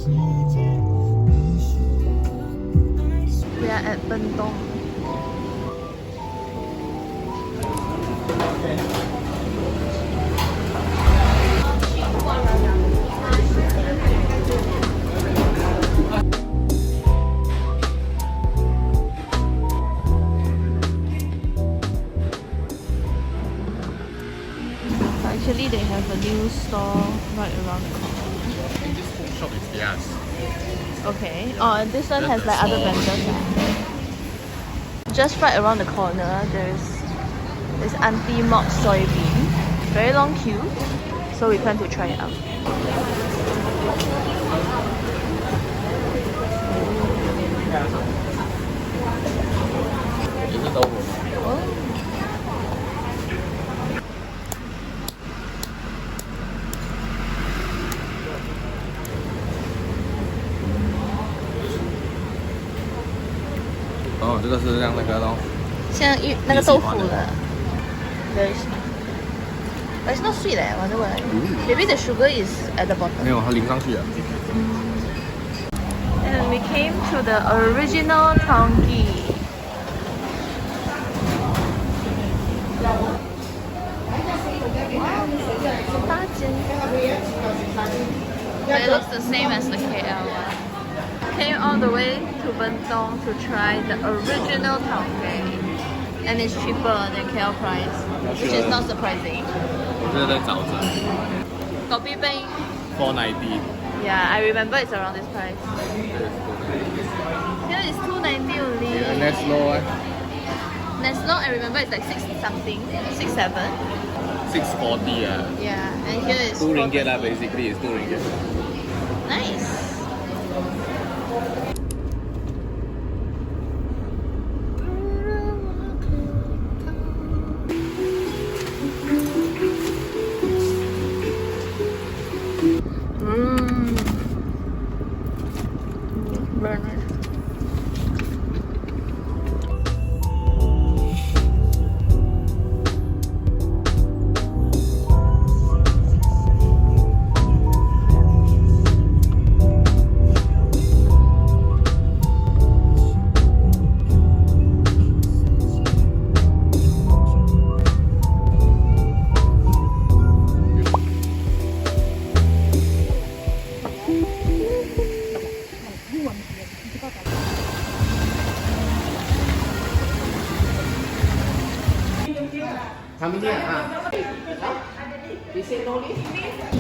We are at Bentong. Actually, they have a new store right around the corner. And this food shop is theirs. Okay. Oh, and this one Then has the like other store. vendors. Just right around the corner, there's this auntie mop soybean. Very long queue, so we plan to try it out. Is it over? Oh. Oh, 这个是像那个咯。像那个豆腐的。Very sweet. But it's not sweet eh, wonder why. Maybe the sugar is at the bottom. 没有，它淋上去了。 And we came to the original Tongki. But it looks the same as the KL one. Came all the way to Bentong to try the original Tongki. And it's cheaper than KL price, which is not surprising. 我现在在找着。 Kopi Peng. 490. Yeah, I remember it's around this price. Here it's 290 only. Yeah, next low Neslo, I remember it's like 6 something, 6, 7. 640 Yeah, and here it's 2 ringgit lah, basically it's 2 ringgit. Nice. Very nice.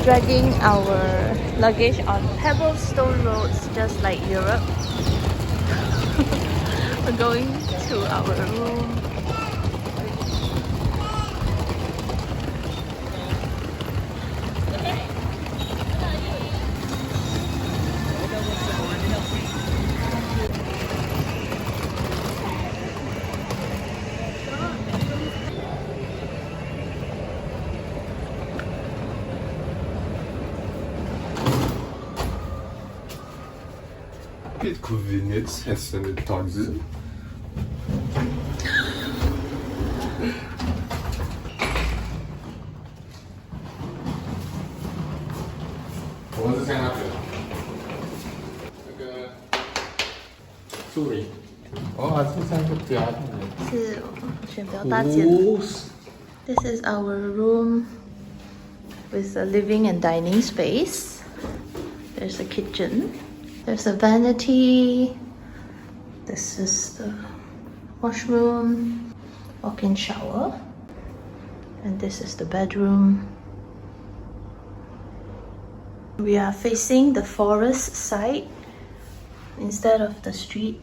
Dragging our luggage on pebblestone roads just like Europe. We're going to our room. Convenience has an taxi. This is our room with a living and dining space. There's a kitchen. There's a vanity. This is the washroom, walk-in shower. And this is the bedroom. We are facing the forest side instead of the street.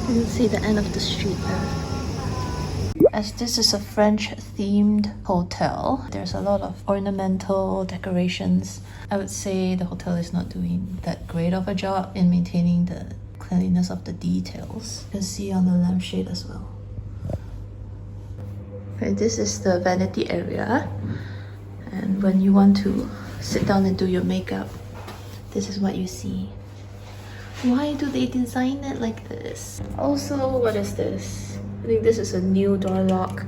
You can see the end of the street there. As this is a French-themed hotel, there's a lot of ornamental decorations. I would say the hotel is not doing that great of a job in maintaining the cleanliness of the details. You can see on the lampshade as well. Okay, this is the vanity area. And when you want to sit down and do your makeup, this is what you see. Why do they design it like this? Also, what is this? I think this is a new door lock,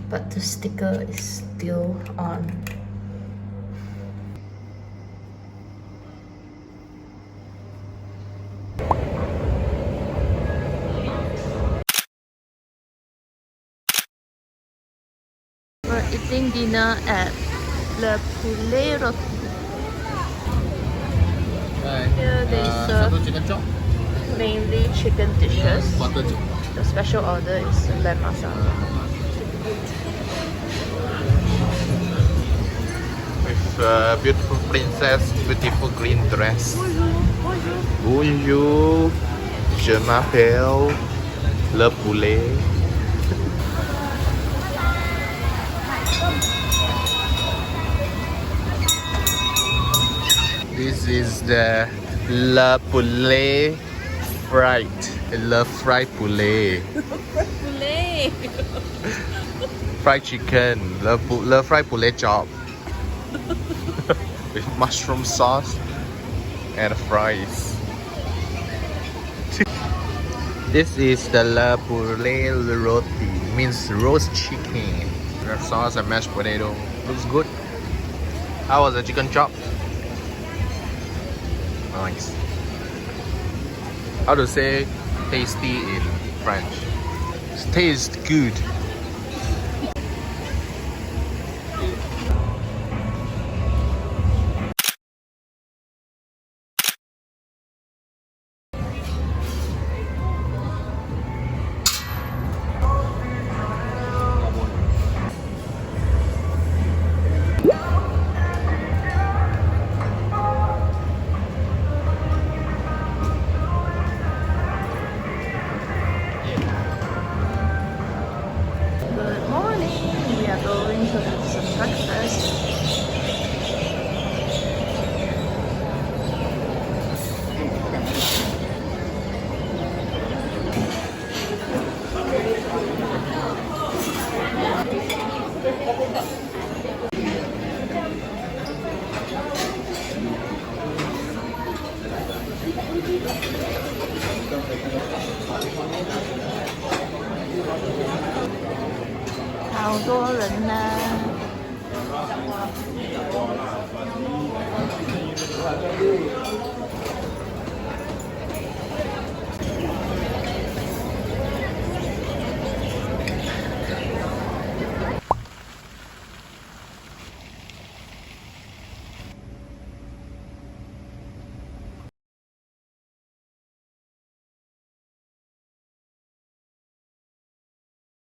but the sticker is still on. We're eating dinner at Le Poulet Roti. Here they serve chicken chop. mainly chicken dishes. Butter chicken. The special order is lamb masala. With a beautiful princess, beautiful green dress. Bonjour, je m'appelle Le Poulet. This is the Le Poulet fried. Le fried poulet. Poulet! Fried chicken. Le fried poulet chop. With mushroom sauce and fries. This is the Le Poulet Roti, means roast chicken. Red sauce and mashed potato. Looks good. How was the chicken chop? Nice. How to say tasty in French? Tastes good. Good morning! We are going to have some breakfast. How 多人呢